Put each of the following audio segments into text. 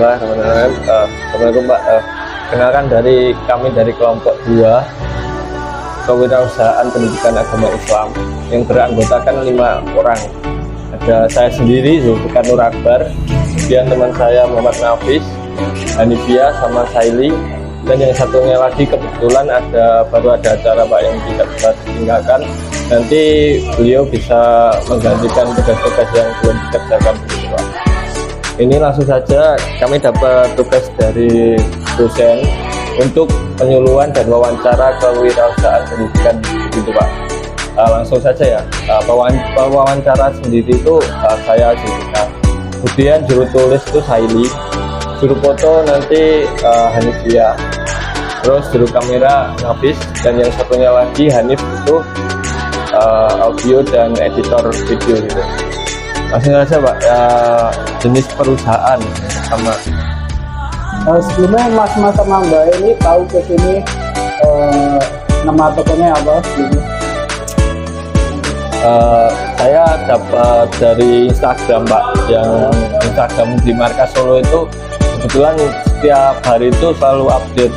Bismillahirrahmanirrahim. Assalamualaikum Pak. Kenalkan kami dari kelompok 2 Kewirausahaan Pendidikan Agama Islam yang beranggotakan 5 orang. Ada saya sendiri Zulfikar Nur Akbar, kemudian teman saya Muhammad Nafis, Hanifia sama Saili, dan yang satunya lagi kebetulan baru ada acara Pak yang tidak bisa ditinggalkan. Nanti beliau bisa menggantikan tugas-tugas yang belum dikerjakan Pak. Ini langsung saja kami dapat tugas dari dosen untuk penyuluhan dan wawancara kewirausahaan pendidikan begitu Pak. Langsung saja ya, wawancara sendiri itu saya Zulfikar, kemudian juru tulis itu Saili, juru foto nanti Hanifia, terus juru kamera Nafis, dan yang satunya lagi Hanif itu audio dan editor video gitu. Langsung saja Pak, jenis perusahaan sama. Sebelumnya Mas sama Mbak ini tahu ke sini nama tokonya apa? Saya dapat dari Instagram Pak, yang Instagram di Markas Solo itu kebetulan setiap hari itu selalu update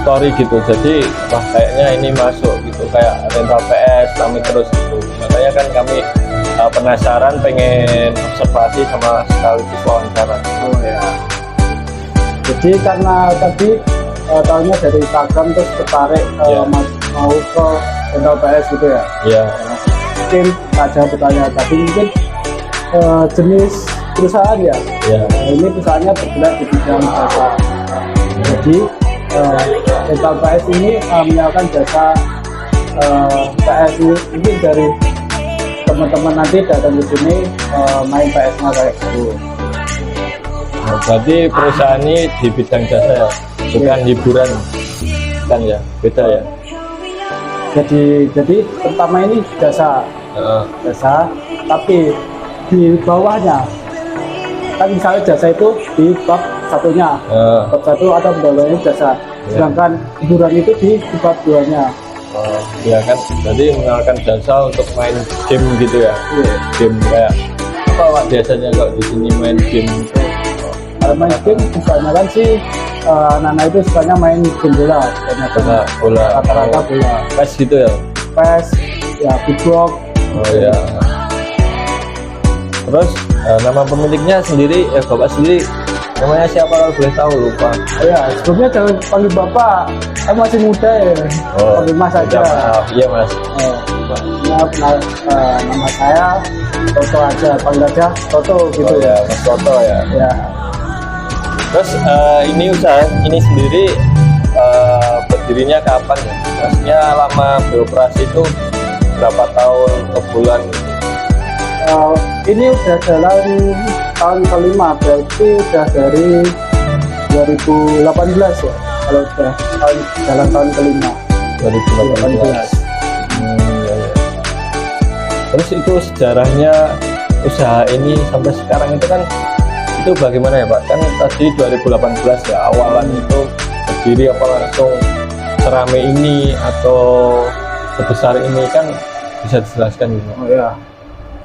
story gitu. Jadi wah kayaknya ini masuk gitu, kayak rental PS kami terus gitu. Makanya kan kami penasaran, pengen observasi sama sekaligus wawancara. Oh ya. Jadi karena tadi tahunya dari Instagram terus tertarik mau ke rental PS gitu ya. Iya. Mungkin aja bertanya tadi mungkin jenis perusahaan ya. Iya. Ini perusahaannya bergerak di bidang jasa. Jadi rental PS ini menyediakan jasa PS ini mungkin dari teman-teman nanti datang ke sini main PS-nya kayak gitu. Nah, berarti perusahaan ini di bidang jasa ya, bukan hiburan kan ya, beda ya. Jadi pertama ini jasa, tapi di bawahnya kan misalnya jasa itu di bab satunya, bab 1 ada bawahnya jasa, sedangkan hiburan itu di bab 2-nya. Ya kan, jadi mengenalkan jasa untuk main game gitu ya. Game kayak apa Pak biasanya kalau di sini main game itu? Kalau main game kebanyakan sih anak-anak itu sukanya main game bola, bola, rata-rata bola. PES gitu ya? PES, ya Beatbox. Oh ya. Terus nama pemiliknya sendiri, Bapak sendiri namanya siapa kalau boleh tahu, lupa. Oh ya, sebelumnya jangan panggil Bapak, saya masih muda ya. Panggil Mas aja. Iya Mas. Nama saya Toto aja, panggil aja Toto gitu. Oh ya, Mas Toto ya. Ya. Terus ini usaha ini sendiri berdirinya kapan ya? Maksudnya lama beroperasi itu berapa tahun ke bulan? Ini udah jalan tahun kelima, berarti udah dari 2018 ya. Kalau udah jalan tahun kelima 2018. Ya. Terus itu sejarahnya usaha ini sampai sekarang itu kan itu bagaimana ya Pak? Kan tadi 2018 ya awalan itu berdiri, apa langsung serame ini atau sebesar ini, kan bisa dijelaskan gitu? Oh ya,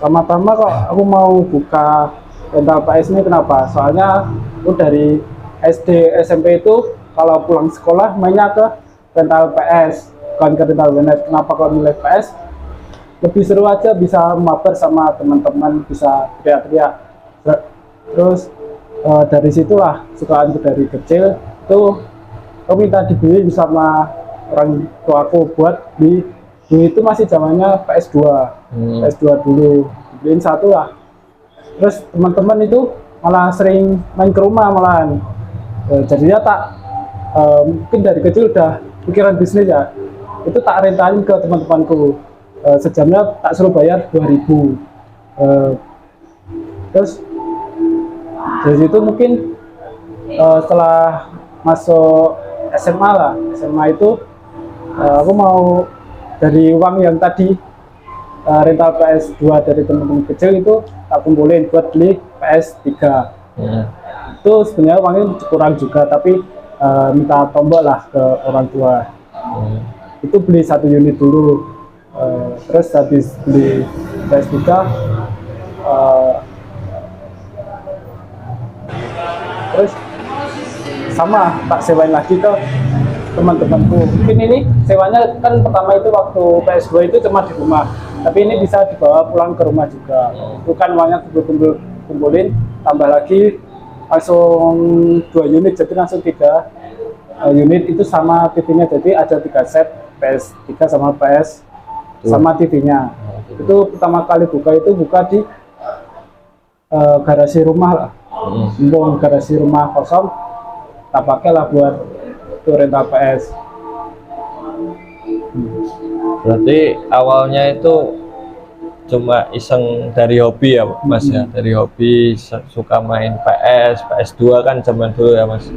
pertama kok aku mau buka rental PS ini kenapa? Soalnya aku dari SD SMP itu kalau pulang sekolah mainnya ke rental PS, bukan ke rental Wenet. Kenapa kok milih PS? Lebih seru aja, bisa mabar sama teman-teman, bisa teriak-teriak. Terus dari situlah sukaanku dari kecil itu aku minta dibeliin sama orang tuaku buat beli. Dulu itu masih zamannya PS2, PS2 dulu dibeliin satu lah. Terus teman-teman itu malah sering main ke rumah malahan. Jadinya mungkin dari kecil udah pikiran bisnis ya, itu tak rentalin ke teman-temanku. Sejamnya tak suruh bayar 2.000. Terus dari situ mungkin setelah masuk SMA lah, SMA itu aku mau dari uang yang tadi rental PS2 dari teman-teman kecil itu tak kumpulin buat beli PS3. Itu sebenarnya uangnya kurang juga, tapi minta tombol lah ke orang tua. Itu beli 1 unit dulu, terus habis beli PS3 terus sama tak sewain lagi ke teman-temanku. Mungkin ini sewanya kan pertama itu waktu PS2 itu cuma di rumah, tapi ini bisa dibawa pulang ke rumah juga. Itu kan uangnya kumpulin, tambah lagi langsung 2 unit, jadi langsung 3 unit itu sama TV-nya, jadi ada 3 set PS3 sama PS sama TV-nya. Itu pertama kali buka itu buka di garasi rumah lah. Garasi rumah kosong, tak pakai lah buat itu rental PS. Berarti awalnya itu cuma iseng dari hobi ya Mas ya, dari hobi suka main PS, PS2 kan zaman dulu ya Mas.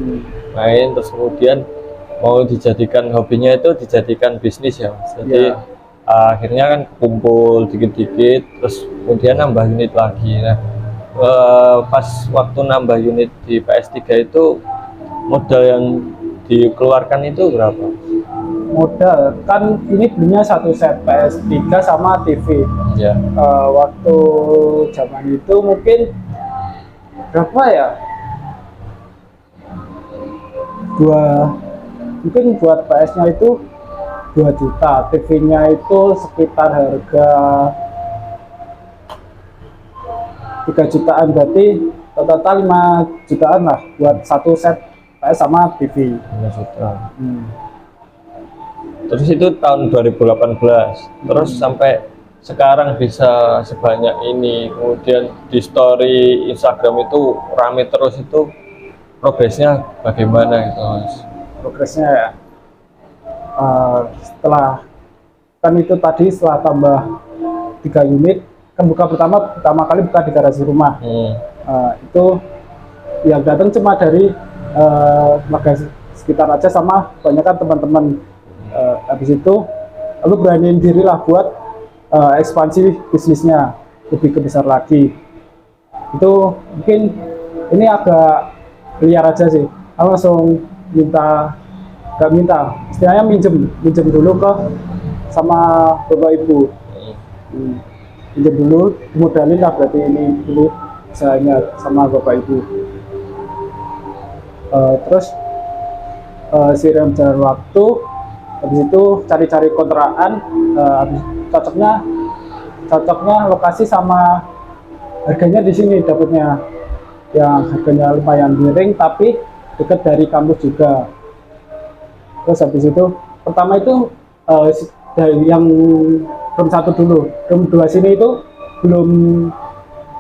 Main terus kemudian mau dijadikan hobinya itu dijadikan bisnis ya Mas. Jadi akhirnya kan kumpul dikit-dikit terus kemudian nambah unit lagi. Nah, pas waktu nambah unit di PS3 itu modal yang dikeluarkan itu berapa? Modal kan ini belinya 1 set PS3 sama TV. Ya. Waktu zaman itu mungkin berapa ya? Mungkin buat PS-nya itu 2 juta, TV-nya itu sekitar harga 3 jutaan, berarti total 5 jutaan lah buat 1 set PS sama TV. 5 juta. Terus itu tahun 2018, terus sampai sekarang bisa sebanyak ini, kemudian di story Instagram itu rame terus, itu progresnya bagaimana gitu Mas? Progresnya ya, setelah kan itu tadi setelah tambah 3 unit kan buka pertama kali buka di garasi rumah. Itu yang datang cuma dari warga sekitar aja sama kebanyakan teman-teman. Habis itu lalu beraniin diri lah buat ekspansi bisnisnya lebih besar lagi. Itu mungkin ini agak liar aja sih, aku langsung istilahnya minjem dulu ke sama bapak ibu. Pinjam dulu, modalin lah, berarti ini dulu usahanya sama bapak ibu. Terus seiring jalan waktu, habis itu cari-cari kontrakan, habis cocoknya lokasi sama harganya di sini dapatnya, yang harganya lumayan miring tapi dekat dari kampus juga. Terus habis itu pertama itu dari yang room 1 dulu, room 2 sini itu belum,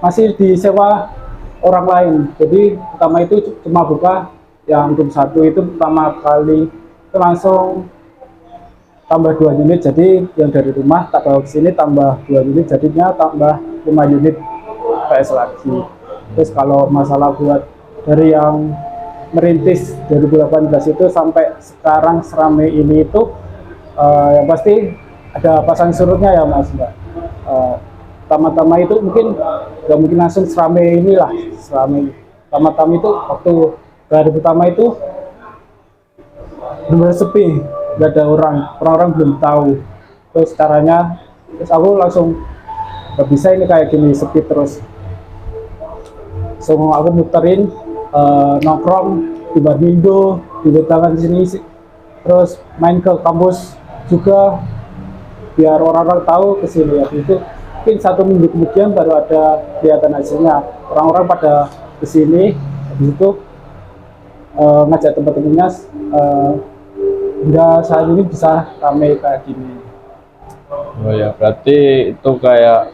masih disewa orang lain. Jadi pertama itu cuma buka yang room 1 itu pertama kali itu langsung tambah 2 unit, jadi yang dari rumah tak bawa ke sini tambah 2 unit, jadinya tambah 5 unit PS lagi. Terus kalau masalah buat dari yang merintis 2018 itu sampai sekarang seramai ini itu yang pasti ada pasang surutnya ya Mas Mbak. Pertama-tama itu mungkin nggak mungkin langsung seramai inilah, seramai pertama-tama itu waktu hari pertama itu benar sepi, nggak ada orang-orang belum tahu. Terus caranya, terus aku langsung nggak bisa ini kayak gini sepi terus. So aku muterin nongkrong di Barmindo, di Betangan sini, terus main ke kampus juga biar orang-orang tahu ke sini. Ya itu mungkin 1 minggu kemudian baru ada kelihatan hasilnya, orang-orang pada ke sini. Habis itu ngajak teman-temannya hingga saat ini bisa ramai kayak gini. Oh ya, berarti itu kayak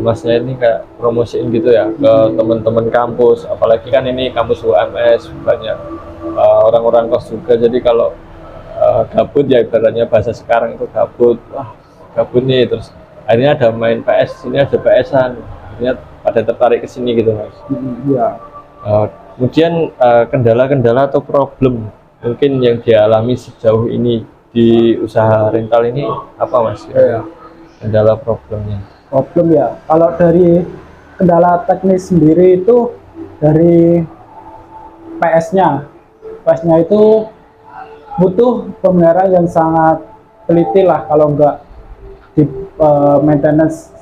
Masnya ini kayak promosiin gitu ya ke teman-teman kampus, apalagi kan ini kampus UMS banyak orang-orang kos juga, jadi kalau gabut ya ibaratnya bahasa sekarang itu gabut, wah gabut nih, terus akhirnya ada main PS, sini ada PS-an, akhirnya pada tertarik ke sini gitu Mas. Iya. Kemudian kendala-kendala atau problem mungkin yang dialami sejauh ini di usaha rental ini apa Mas? Kendala problemnya? Problem ya, kalau dari kendala teknis sendiri itu dari PS-nya itu butuh pemeliharaan yang sangat teliti lah, kalau enggak di maintenance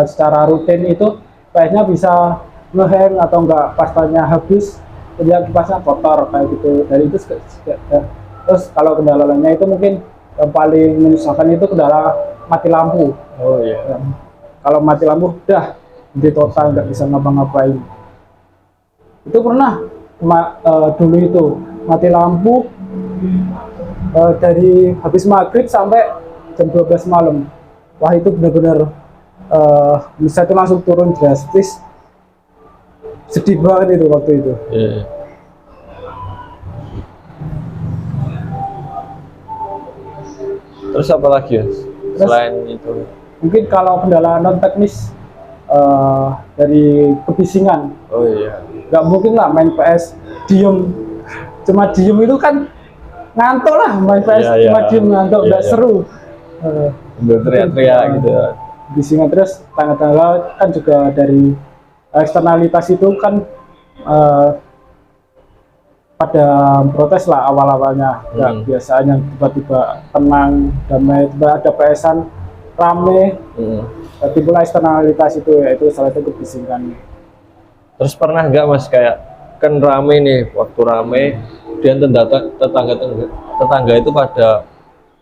secara rutin itu PS-nya bisa ngehang atau enggak pastanya habis, dia kipasnya kotor kayak gitu. Dari itu terus kalau kendala lainnya itu mungkin yang paling menyusahkan itu kendala mati lampu. Oh iya. Kalau mati lampu udah di total nggak bisa ngapa-ngapain. Itu pernah dulu itu mati lampu dari habis maghrib sampai jam 12 malam. Wah itu benar-benar bisa itu langsung turun drastis. Sedih banget itu waktu itu. Iya. Terus apa lagi ya? Selain itu? Mungkin kalau kendala non teknis dari kebisingan. Oh iya. Nggak mungkin lah main PS diem, cuma diem itu kan ngantuk lah, main PS Iya, cuma iya. diem ngantuk, Iya, nggak iya. seru. Udah teriak-teriak gitu. Bisingan terus tangga-tangga kan juga dari eksternalitas itu kan pada protes lah awal-awalnya, nggak biasanya tiba-tiba tenang, damai, tiba ada PS-an rame, timbul eksternalitas itu, yaitu salah satu kebisingan. Terus pernah nggak Mas kayak kan rame nih, waktu rame kemudian tetangga itu pada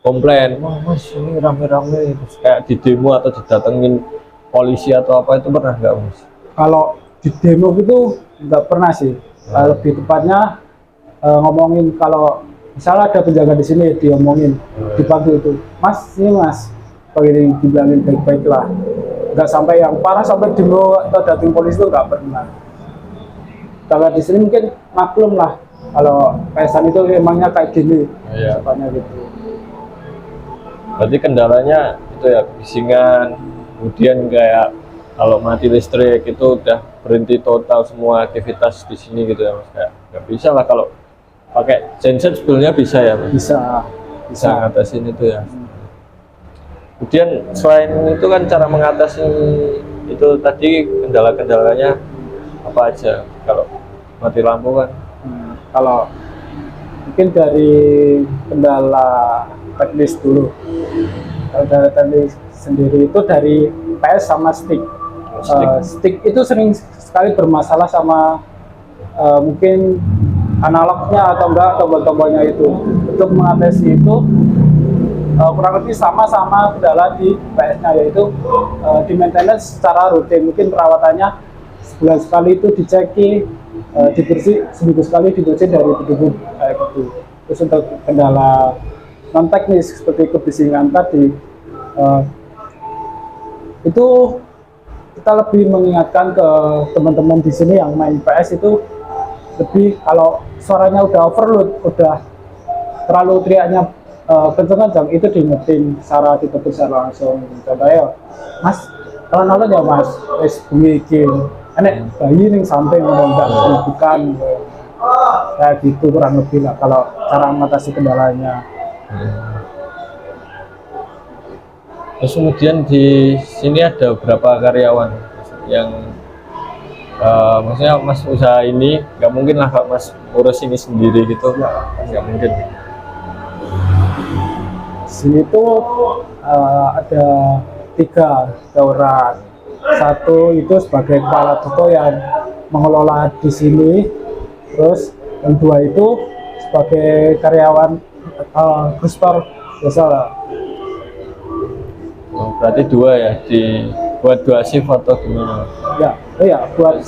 komplain, wah Mas ini rame-rame, terus kayak di demo atau didatengin polisi atau apa, itu pernah nggak Mas? Kalau di demo itu nggak pernah sih, lebih tepatnya ngomongin kalau misalnya ada penjaga di sini diomongin, dibantu itu, Mas ini Mas, begini dibilangin baik-baik lah, nggak sampai yang parah sampai demo atau datang polisi itu nggak pernah. Kalau di sini mungkin maklum lah, kalau pesan itu emangnya kayak gini, sebenarnya gitu. Berarti kendalanya itu ya kebisingan, kemudian kayak kalau mati listrik itu udah berhenti total semua aktivitas di sini gitu ya Mas, kayak nggak bisa lah kalau pakai genset sebetulnya bisa ya Mas? Bisa ngatasin itu ya. Kemudian selain itu kan cara mengatasi itu tadi kendala-kendalanya apa aja kalau mati lampu kan? Kalau mungkin dari kendala teknis dulu, kalau dari teknis sendiri itu dari PS sama stick. Stick itu sering sekali bermasalah sama mungkin analognya atau enggak tombol-tombolnya itu. Untuk mengatasi itu kurang lebih sama-sama kendala di PS-nya, yaitu di maintenance secara rutin. Mungkin perawatannya sebulan sekali itu diceki, dibersih, seminggu sekali dibersih dari debu kayak gitu. Terus untuk kendala non teknis seperti kebisingan tadi, itu kita lebih mengingatkan ke teman-teman di sini yang main PS itu, lebih kalau suaranya udah overload, udah terlalu teriaknya kenceng-kenceng, itu diingetin secara ditegur secara langsung. Contohnya, Mas, alon-alon ya Mas, wis bengi iki enek bayi ning samping ngomong bukan kayak gitu, kurang lebih lah kalau cara mengatasi kendalanya. Terus kemudian di sini ada berapa karyawan yang maksudnya Mas usaha ini nggak mungkin lah Kak Mas urus ini sendiri gitu, nggak mungkin. Sini tuh ada 3 orang. Satu itu sebagai kepala toko yang mengelola di sini, terus yang 2 itu sebagai karyawan Guspar biasa lah. Oh, berarti 2 ya, buat 2 shift atau gimana? Ya, oh ya, buat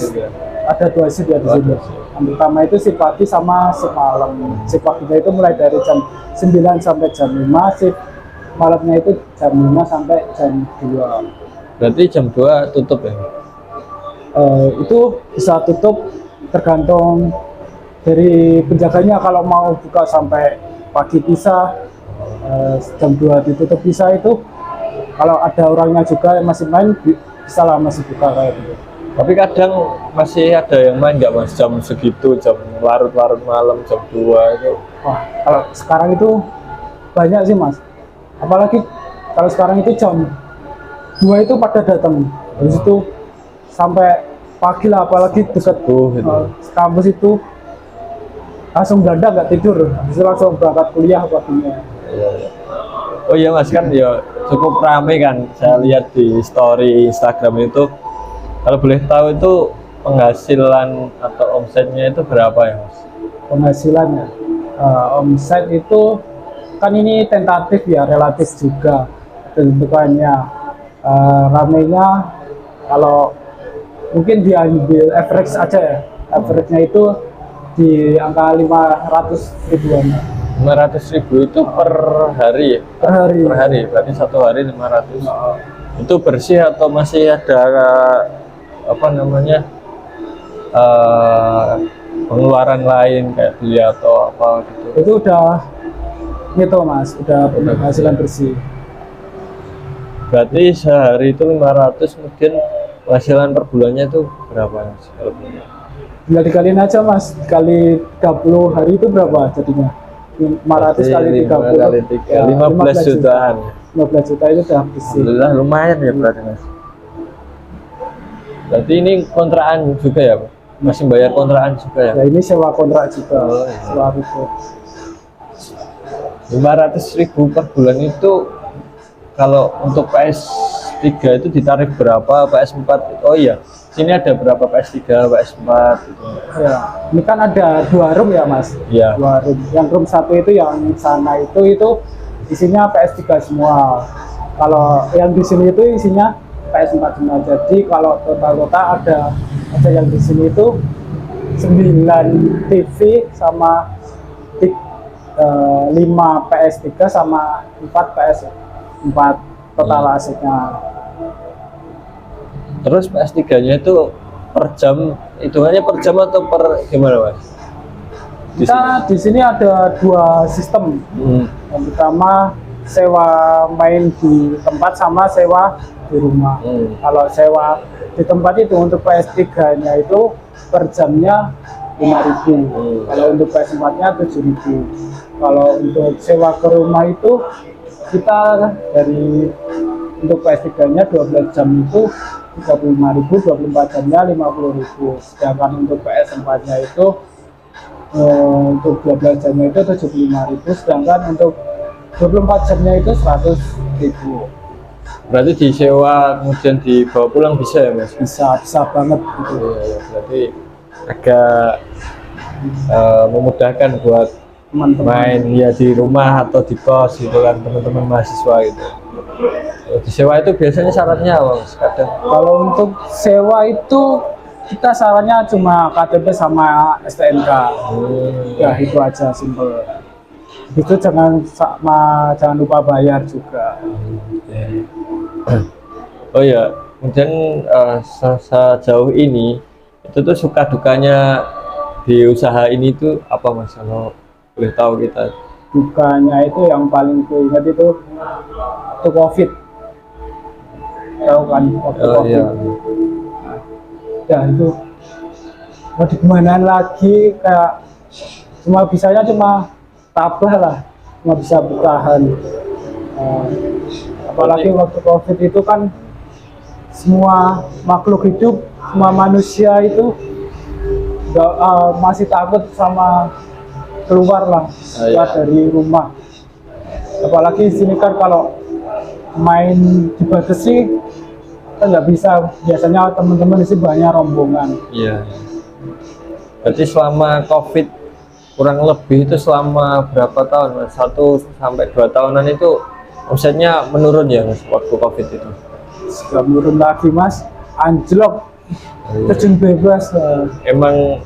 ada 2 shift ya di sini. Yang pertama itu shift pagi sama shift malam. Shift paginya itu mulai dari jam 9 sampai jam 5, shift malamnya itu jam 5 sampai jam 2. Berarti jam 2 tutup ya? Itu bisa tutup tergantung dari penjaganya, kalau mau buka sampai pagi bisa, jam 2 ditutup bisa itu. Kalau ada orangnya juga yang masih main, bisa lah masih buka kayak gitu. Tapi kadang masih ada yang main nggak Mas jam segitu, jam larut-larut malam, jam 2 itu? Wah, kalau sekarang itu banyak sih Mas. Apalagi kalau sekarang itu jam 2 itu pada datang. Habis itu sampai pagi lah, apalagi dekat kampus itu langsung belanda nggak tidur. Habis itu langsung berangkat kuliah paginya. Oh iya Mas, kan ya cukup rame kan, saya lihat di story Instagram itu. Kalau boleh tahu itu penghasilan atau omsetnya itu berapa ya Mas? Penghasilannya, omset itu kan ini tentatif ya, relatif juga tentukannya. Ramenya kalau mungkin diambil average aja ya, average-nya itu di angka 500 ribuan 500.000 itu per hari ya? per hari. Per hari, berarti satu hari 500. Itu bersih atau masih ada apa namanya pengeluaran lain kayak beli atau apa gitu? Itu udah gitu Mas, udah penghasilan bersih. Berarti sehari itu 500, kemudian penghasilan per bulannya itu berapa Mas? Tinggal dikaliin aja Mas, kali 30 hari itu berapa jadinya? 500 kali 30 kali 3, 15 jutaan. 15 juta itu udah bersih. Alhamdulillah lumayan ya berarti Mas. Berarti ini kontrakan juga ya Pak? Masih bayar kontrakan juga ya? Ya ini sewa kontrak juga, Oh, iya. sewa ruko. 500.000 per bulan itu kalau untuk PS3 itu ditarif berapa, PS4? Oh iya, sini ada berapa PS3, PS4 gitu. Ya, ini kan ada 2 room ya Mas. Iya. 2 room. Yang room 1 itu yang sana itu isinya PS3 semua. Kalau yang di sini itu isinya PS4 semua. Jadi kalau total ada yang di sini itu 9 TV sama 5 PS3 sama 4 PS4 total asetnya. Terus PS3-nya itu per jam, hitungannya per jam atau per gimana Mas? Kita di sini ada 2 sistem. Yang pertama sewa main di tempat sama sewa di rumah. Kalau sewa di tempat itu untuk PS3-nya itu per jamnya 5.000. Kalau untuk PS4-nya 7.000. Kalau untuk sewa ke rumah itu kita dari untuk PS3-nya 12 jam itu 35.000, 24 jamnya 50.000. Sedangkan untuk PS4-nya itu untuk 12 jamnya itu 75.000, sedangkan untuk 24 jamnya itu 100.000. Berarti disewa kemudian dibawa pulang bisa ya Mas? Bisa banget gitu. Iya, berarti agak memudahkan buat Teman-teman. main ya di rumah atau di kos gitu kan, teman-teman mahasiswa gitu. Disewa itu biasanya syaratnya apa Mas? Kadang Kalau untuk sewa itu kita sarannya cuma KTP sama STNK. Ya itu aja, simple. Itu jangan lupa bayar juga. Oh ya, kemudian sejauh ini itu tuh suka dukanya di usaha ini tuh apa Mas? Kalau boleh tahu kita. Dukanya itu yang paling ku ingat itu waktu COVID. Tahu kan waktu Oh COVID. iya. Ya itu mau di kemana lagi, kayak cuma tabah lah, cuma bisa bertahan. Apalagi waktu COVID itu kan semua makhluk hidup, semua manusia itu masih takut sama keluar iya. dari rumah. Apalagi di sini kan kalau main dibatasi kan nggak bisa, biasanya teman-teman di sini banyak rombongan. Iya. Berarti selama COVID kurang lebih itu selama berapa tahun Mas? 1 sampai 2 tahunan itu omsetnya menurun ya Mas waktu COVID itu? Sudah menurun lagi Mas, anjlok, terjun bebas. Emang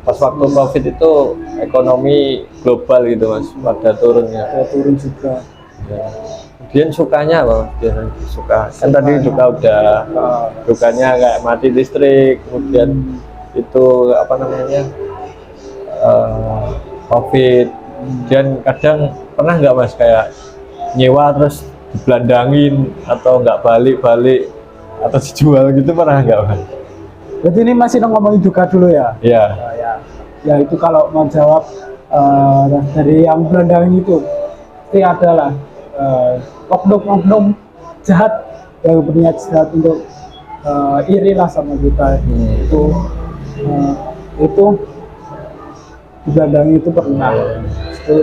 pas waktu COVID itu ekonomi global gitu Mas, pada turunnya. Ya, turun juga. Ya. Kemudian sukanya apa? Biasanya suka. Kan tadi juga udah dukanya kayak mati listrik, kemudian itu apa namanya COVID. Dan kadang pernah nggak Mas kayak nyewa terus dibelandangin atau nggak balik-balik atau dijual gitu, pernah nggak Mas? Jadi ini masih ngomongin duka dulu ya. Iya. Ya itu kalau mau jawab dari yang belandangin itu, pasti adalah oknum-oknum jahat yang berniat jahat untuk iri lah sama kita. Itu dibelandangin itu pernah. Itu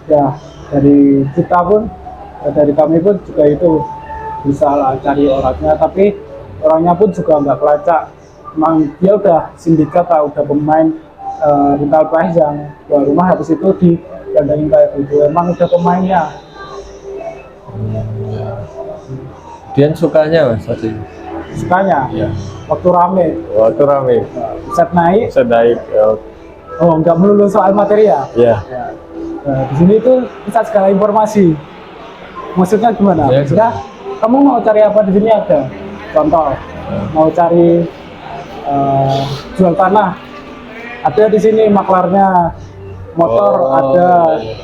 ya dari kita pun, dari kami pun juga itu bisa lah cari orangnya, tapi orangnya pun juga nggak kelacak. Emang dia udah sindikat lah, udah pemain rental PS yang jual rumah habis itu digandengin kayak gitu. Emang udah pemainnya. Dia sukanya mas tadi. Sukanya Iya. waktu rame, Waktu rame. set naik. Bisa naik. Oh, nggak melulu soal materi ya. Ya. Ya. Nah, di sini itu bisa segala informasi. Maksudnya gimana? Ya, Maksudnya kamu mau cari apa di sini ada. Contoh, mau cari jual tanah, ada di sini maklarnya. Motor Oh, ada. iya.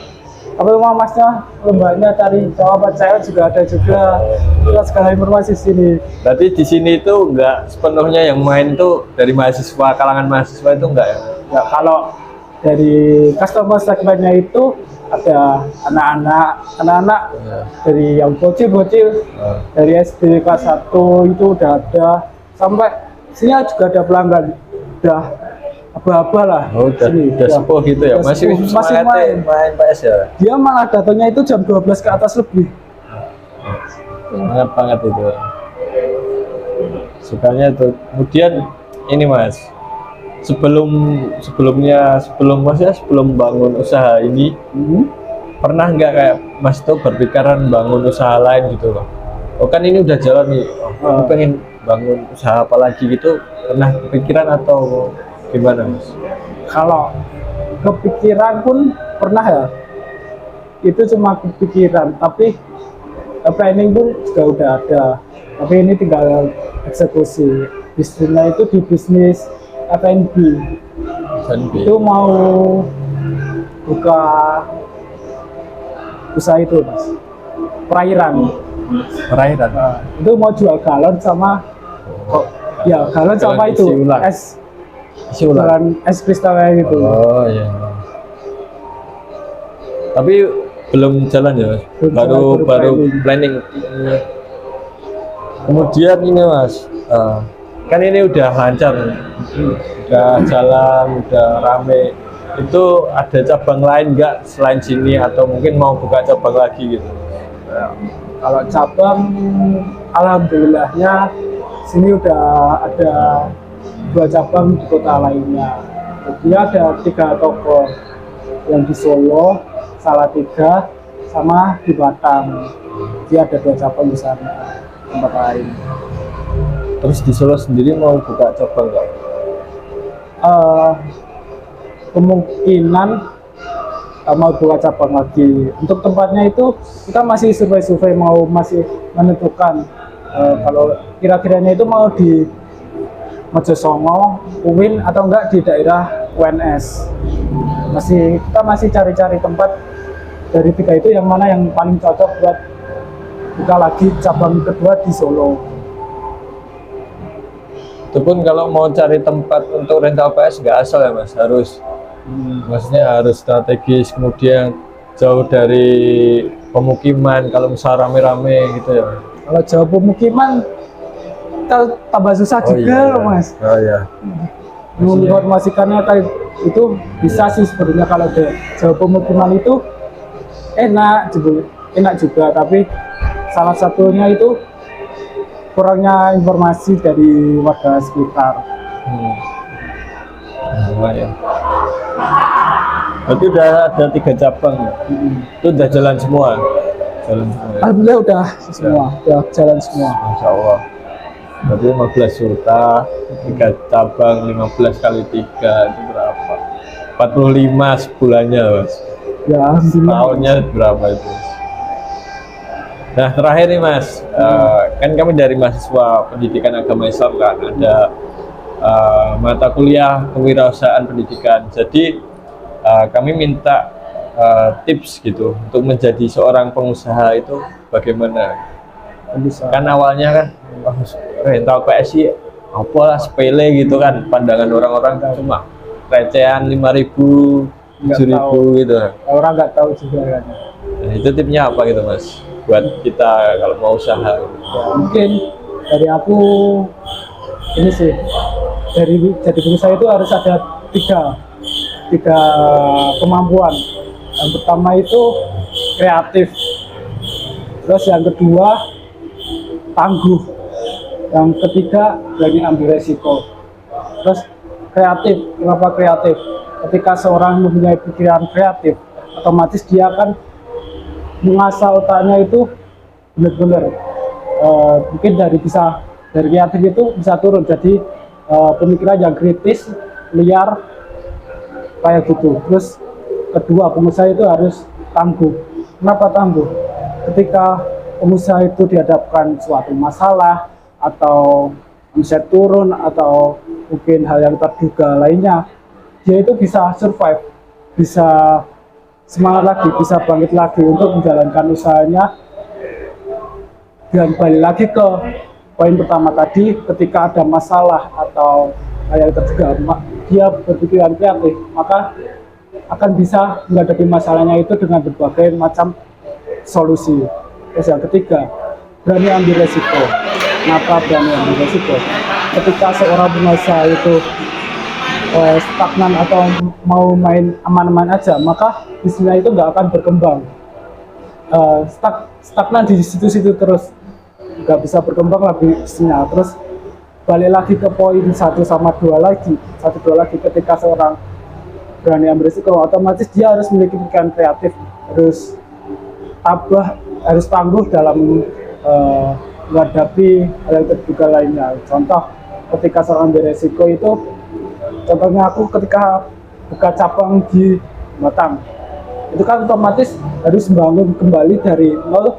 Apa rumah masnya, lembahnya cari jawaban saya juga ada juga. Kita segala informasi di sini. Berarti di sini itu nggak sepenuhnya yang main tuh dari mahasiswa, kalangan mahasiswa itu enggak ya? Ya, kalau dari customer segmennya itu ada anak-anak Ya. dari yang bocil-bocil Oh. dari SD kelas 1 itu udah ada, sampai sini juga ada pelanggan udah aba-aba lah. Oh, udah Sini, sepuh gitu ya. udah Masih sepuh, masih semangatnya main PS ya. dia malah datangnya itu jam 12 ke atas lebih. Semangat banget itu. Sukanya tuh. Kemudian ini mas, sebelum bangun usaha ini, pernah nggak kayak mas tuh berpikiran bangun usaha lain gitu loh? Oh kan ini udah jalan nih, aku pengen bangun usaha apa lagi gitu, pernah kepikiran atau gimana mas? Kalau kepikiran pun pernah ya, itu cuma kepikiran, tapi planning pun juga udah ada, tapi ini tinggal eksekusi. Bisnisnya itu di bisnis F&B, itu mau buka usaha itu mas, perairan. Itu mau jual galon sama ya galon sama Galon itu isi ulang. jualan es kristal kayak gitu. Oh iya. Tapi belum jalan ya mas? Belum baru jalan, baru planning. Kemudian ini mas, kan ini udah lancar, udah jalan, udah rame. Itu ada cabang lain nggak selain sini atau mungkin mau buka cabang lagi gitu? Kalau cabang, alhamdulillahnya sini udah ada 2 cabang di kota lainnya. Dia ada 3 toko, yang di Solo, Salatiga, sama di Batam. Dia ada 2 cabang di sana, tempat lain. Terus di Solo sendiri mau buka cabang nggak? Kemungkinan mau buka cabang lagi. Untuk tempatnya itu kita masih survei-survei, masih menentukan kalau kira-kiranya itu mau di Mojosongo, UIN atau enggak di daerah UNS. Kita masih cari-cari tempat dari 3 itu yang mana yang paling cocok buat buka lagi cabang kedua di Solo. Itu pun kalau mau cari tempat untuk rental PS nggak asal ya mas, maksudnya harus strategis, kemudian jauh dari pemukiman. Kalau misal rame-rame gitu ya. Kalau jauh pemukiman tambah susah juga loh mas. Oh iya. Menginformasikannya kayak itu bisa sih sebenarnya, kalau jauh pemukiman itu enak juga, tapi salah satunya itu kurangnya informasi dari warga sekitar. Lumayan. Berarti udah ada 3 cabang ya? Itu udah jalan semua? Jalan semua ya? Alhamdulillah udah jalan semua. Masya Allah. Berarti 15 juta, 3 cabang, 15 kali 3 itu berapa? 45 sebulannya mas. Ya alhamdulillah. Tahunnya berapa itu? Nah terakhir nih mas, kan kami dari mahasiswa pendidikan agama Islam kan, ada mata kuliah kewirausahaan pendidikan. Jadi kami minta tips gitu untuk menjadi seorang pengusaha itu bagaimana? Bisa. Kan awalnya kan rental PS sih apalah sepele gitu kan, pandangan orang-orang cuma recehan 5.000, 7.000 gitu. Orang nggak tahu juga kan. Nah, itu tipnya apa gitu mas buat kita kalau mau usaha gitu? Ya, mungkin dari aku ini sih, dari jadi pengusaha itu harus ada tiga kemampuan. Yang pertama itu kreatif, terus yang kedua tangguh, yang ketiga berani ambil resiko. Terus kreatif, kenapa kreatif? Ketika seorang mempunyai pikiran kreatif, otomatis dia akan mengasah otaknya itu benar-benar mungkin dari kreatif itu bisa turun jadi pemikiran yang kritis, liar kayak gitu. Terus kedua, pengusaha itu harus tangguh. Kenapa tangguh? Ketika pengusaha itu dihadapkan suatu masalah atau omset turun atau mungkin hal yang terduga lainnya, dia itu bisa survive, bisa semangat lagi, bisa bangkit lagi untuk menjalankan usahanya. Dan balik lagi ke poin pertama tadi, ketika ada masalah atau hal yang terduga, dia berpikiran kreatif, maka akan bisa menghadapi masalahnya itu dengan berbagai macam solusi. Terus yang ketiga, berani ambil resiko. Kenapa berani ambil resiko? Ketika seorang pengusaha itu stagnan atau mau main aman-aman aja, maka bisnisnya itu nggak akan berkembang. Stagnan di situ-situ terus, nggak bisa berkembang lagi bisnisnya. Terus balik lagi ke poin 1 sama 2 lagi, ketika seorang berani ambil risiko, otomatis dia harus memiliki pikiran kreatif, harus tabah, harus tangguh dalam menghadapi hal yang terduga lainnya. Contoh, ketika seorang ambil risiko itu, contohnya aku ketika buka cabang di Batam, itu kan otomatis harus membangun kembali dari nol.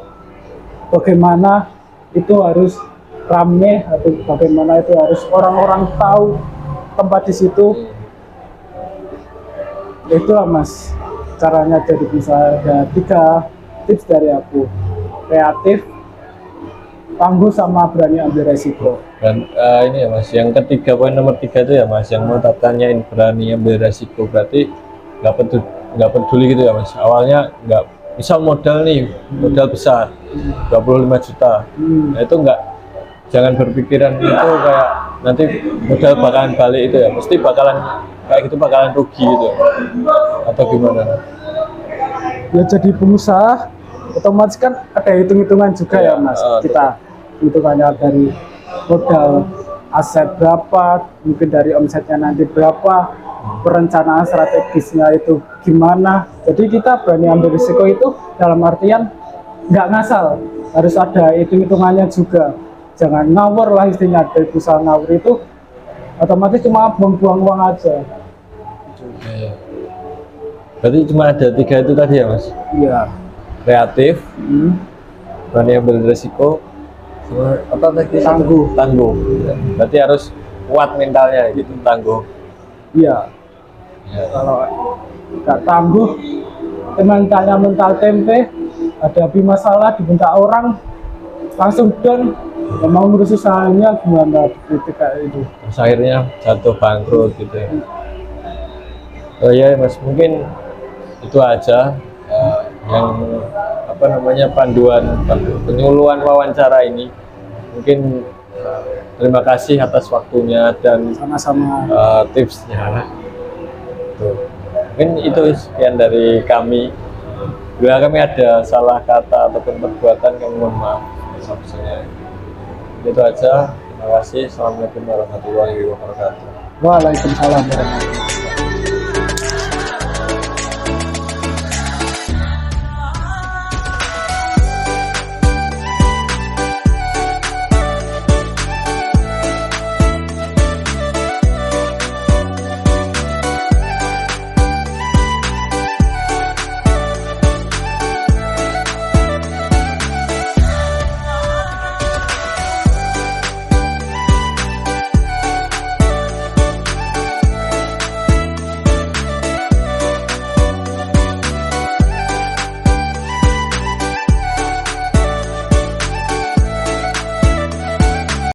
Bagaimana itu harus rame, atau bagaimana itu harus orang-orang tahu tempat di situ. Itulah Mas caranya jadi pengusaha. Ada 3 tips dari aku: kreatif, tangguh, sama berani ambil resiko. Dan ini ya Mas, yang ketiga, poin nomor 3 itu ya Mas, yang mau tak tanyain, berani ambil resiko. Berarti nggak peduli gitu ya Mas, awalnya nggak misal modal nih, modal besar 25 juta. Nah itu jangan berpikiran itu kayak nanti modal bakalan balik itu ya, mesti bakalan kayak gitu, bakalan rugi gitu atau gimana? Ya jadi pengusaha otomatis kan ada hitung-hitungan juga ya Mas. Kita hitungannya dari modal aset berapa, mungkin dari omsetnya nanti berapa, perencanaan strategisnya itu gimana. Jadi kita berani ambil risiko itu dalam artian nggak ngasal, harus ada hitung-hitungannya juga. Jangan ngawur lah istilahnya. Dari usaha ngawur itu otomatis cuma buang-buang uang aja. Ya. Berarti cuma ada 3 itu tadi ya Mas? Iya. Kreatif, berani ambil risiko, sama apa tadi? Tangguh. Berarti harus kuat mentalnya gitu, tangguh. Iya. Ya. Kalau nggak tangguh, mentalnya mental tempe, hadapi masalah, dibentak orang, langsung down. Ya, mau ngurus usahanya gimana gitu kayak itu. Terus akhirnya jatuh bangkrut gitu ya. Oh ya Mas, mungkin itu aja yang apa namanya panduan penyuluhan wawancara ini. Mungkin terima kasih atas waktunya dan Sama-sama. tipsnya. Tuh. Mungkin itu sekian dari kami. Bila kami ada salah kata ataupun perbuatan, kami mohon maaf. Itu aja. Terima kasih. Assalamualaikum warahmatullahi wabarakatuh. Waalaikumsalam warahmatullahi wabarakatuh.